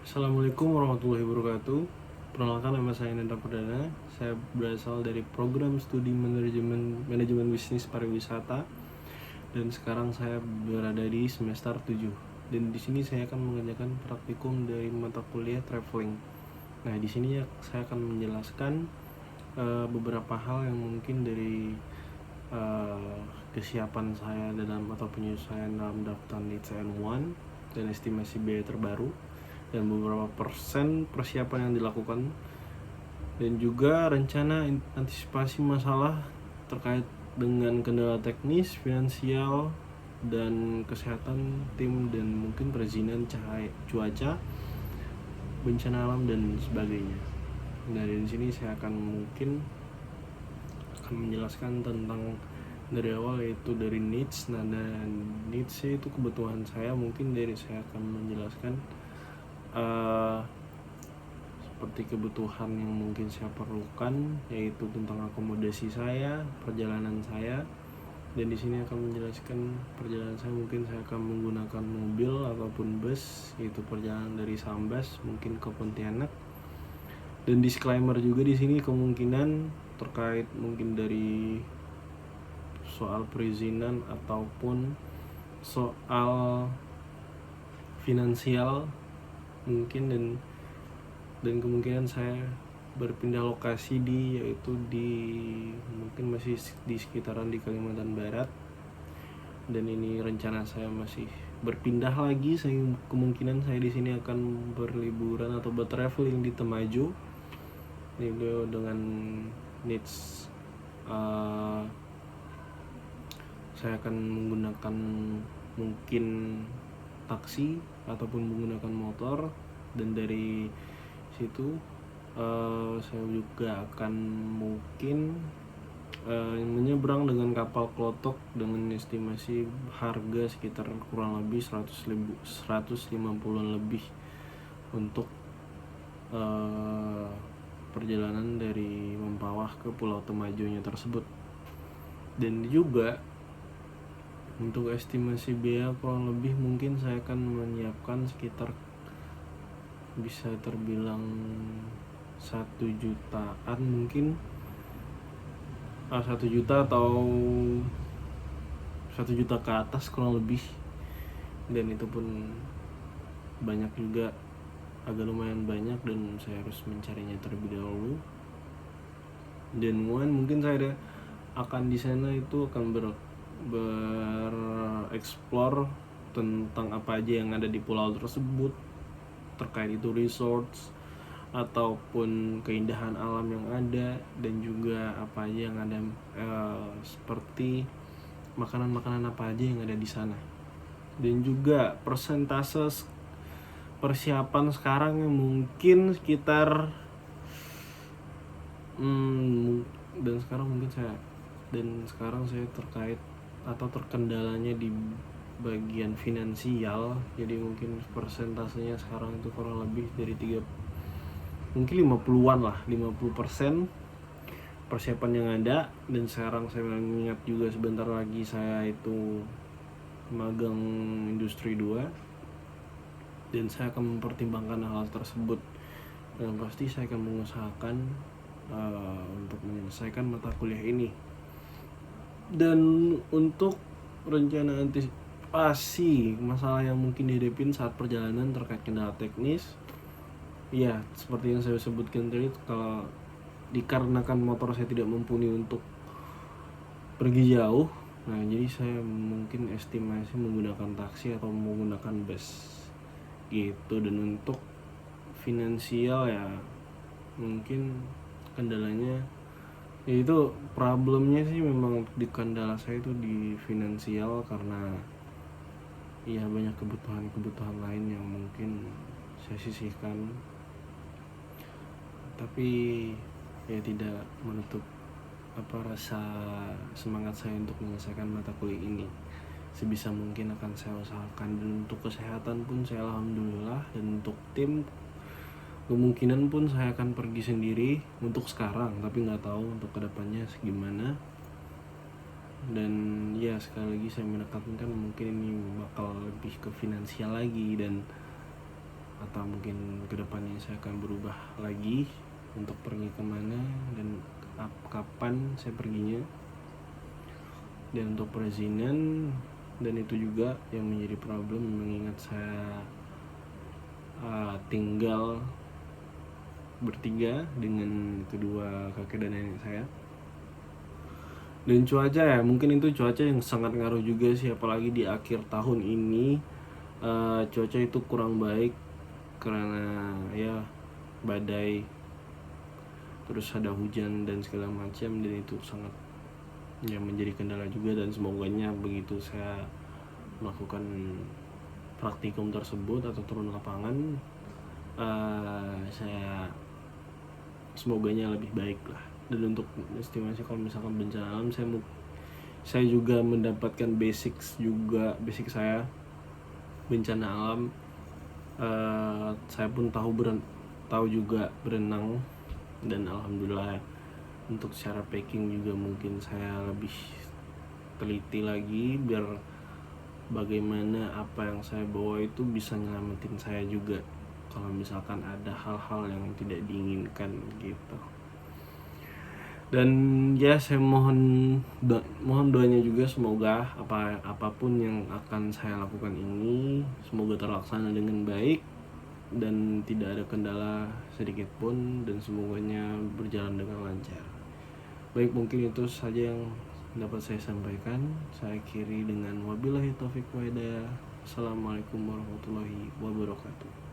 Assalamualaikum warahmatullahi wabarakatuh. Perkenalkan, nama saya Nendra Perdana. Saya berasal dari program studi manajemen bisnis pariwisata dan sekarang saya berada di semester 7. Dan di sini saya akan mengerjakan praktikum dari mata kuliah traveling. Nah, di sini saya akan menjelaskan beberapa hal yang mungkin dari kesiapan saya atau penyesuaian dalam daftar Needs N1 dan estimasi biaya terbaru dan beberapa persen persiapan yang dilakukan, dan juga rencana antisipasi masalah terkait dengan kendala teknis, finansial, dan kesehatan tim, dan mungkin perizinan cuaca, bencana alam, dan sebagainya. Nah, dari sini saya akan menjelaskan tentang dari awal, yaitu dari needs. Nah, dan needs itu kebutuhan saya. Mungkin saya akan menjelaskan seperti kebutuhan yang mungkin saya perlukan, yaitu tentang akomodasi saya, perjalanan saya. Dan di sini akan menjelaskan perjalanan saya, mungkin saya akan menggunakan mobil ataupun bus, yaitu perjalanan dari Sambas mungkin ke Pontianak. Dan disclaimer juga di sini kemungkinan terkait mungkin dari soal perizinan ataupun soal finansial mungkin, dan kemungkinan saya berpindah lokasi yaitu mungkin masih di sekitaran di Kalimantan Barat, dan ini rencana saya masih berpindah lagi. Kemungkinan saya di sini akan berliburan atau bertraveling di Temajo itu dengan needs. Saya akan menggunakan mungkin taksi ataupun menggunakan motor, dan dari situ saya juga akan mungkin menyeberang dengan kapal klotok dengan estimasi harga sekitar kurang lebih 150 lebih untuk perjalanan dari Mempawah ke Pulau Temajonya tersebut. Dan juga untuk estimasi biaya kurang lebih mungkin saya akan menyiapkan sekitar bisa terbilang 1 jutaan, mungkin 1 juta atau 1 juta ke atas kurang lebih. Dan itu pun banyak juga, agak lumayan banyak, dan saya harus mencarinya terlebih dahulu. Dan mungkin saya akan di sana itu akan bereksplor tentang apa aja yang ada di pulau tersebut, terkait itu resorts ataupun keindahan alam yang ada, dan juga apa aja yang ada, seperti makanan-makanan apa aja yang ada di sana. Dan juga persentase persiapan sekarang yang mungkin sekitar sekarang saya terkait atau terkendalanya di bagian finansial. Jadi mungkin persentasenya sekarang itu kurang lebih dari 50-an lah, 50% persiapan yang ada. Dan sekarang saya mengingat juga sebentar lagi saya itu magang industri 2, dan saya akan mempertimbangkan hal tersebut, dan pasti saya akan mengusahakan untuk menyelesaikan mata kuliah ini. Dan untuk rencana antisipasi masalah yang mungkin dihadapin saat perjalanan terkait kendala teknis, ya seperti yang saya sebutkan tadi, kalau dikarenakan motor saya tidak mumpuni untuk pergi jauh, nah jadi saya mungkin estimasi menggunakan taksi atau menggunakan bus gitu. Dan untuk finansial, ya mungkin kendalanya, itu problemnya sih memang di kendala saya itu di finansial, karena ya banyak kebutuhan lain yang mungkin saya sisihkan, tapi ya tidak menutup rasa semangat saya untuk menyelesaikan mata kuliah ini. Sebisa mungkin akan saya usahakan. Dan untuk kesehatan pun saya alhamdulillah, dan untuk tim kemungkinan pun saya akan pergi sendiri untuk sekarang, tapi nggak tahu untuk kedepannya gimana. Dan ya sekali lagi saya menekankan, mungkin ini bakal lebih ke finansial lagi, dan atau mungkin kedepannya saya akan berubah lagi untuk pergi kemana dan kapan saya perginya. Dan untuk perizinan, dan itu juga yang menjadi problem mengingat saya tinggal bertiga dengan kedua kakek dan nenek saya. Dan cuaca ya, mungkin itu cuaca yang sangat ngaruh juga sih, apalagi di akhir tahun ini. Cuaca itu kurang baik karena ya badai, terus ada hujan dan segala macam, dan itu sangat ya menjadi kendala juga. Dan semoganya begitu saya melakukan praktikum tersebut atau turun lapangan, saya semoganya lebih baik lah. Dan untuk estimasi kalau misalkan bencana alam, saya juga mendapatkan basic saya bencana alam. Saya pun tahu juga berenang, dan alhamdulillah untuk secara packing juga mungkin saya lebih teliti lagi biar bagaimana apa yang saya bawa itu bisa nyelamatin saya juga kalau misalkan ada hal-hal yang tidak diinginkan gitu. Dan ya saya mohon doanya juga, semoga apapun yang akan saya lakukan ini semoga terlaksana dengan baik dan tidak ada kendala sedikit pun, dan semoganya berjalan dengan lancar. Baik, mungkin itu saja yang dapat saya sampaikan. Saya akhiri dengan wabillahi taufik wa hidayah. Assalamualaikum warahmatullahi wabarakatuh.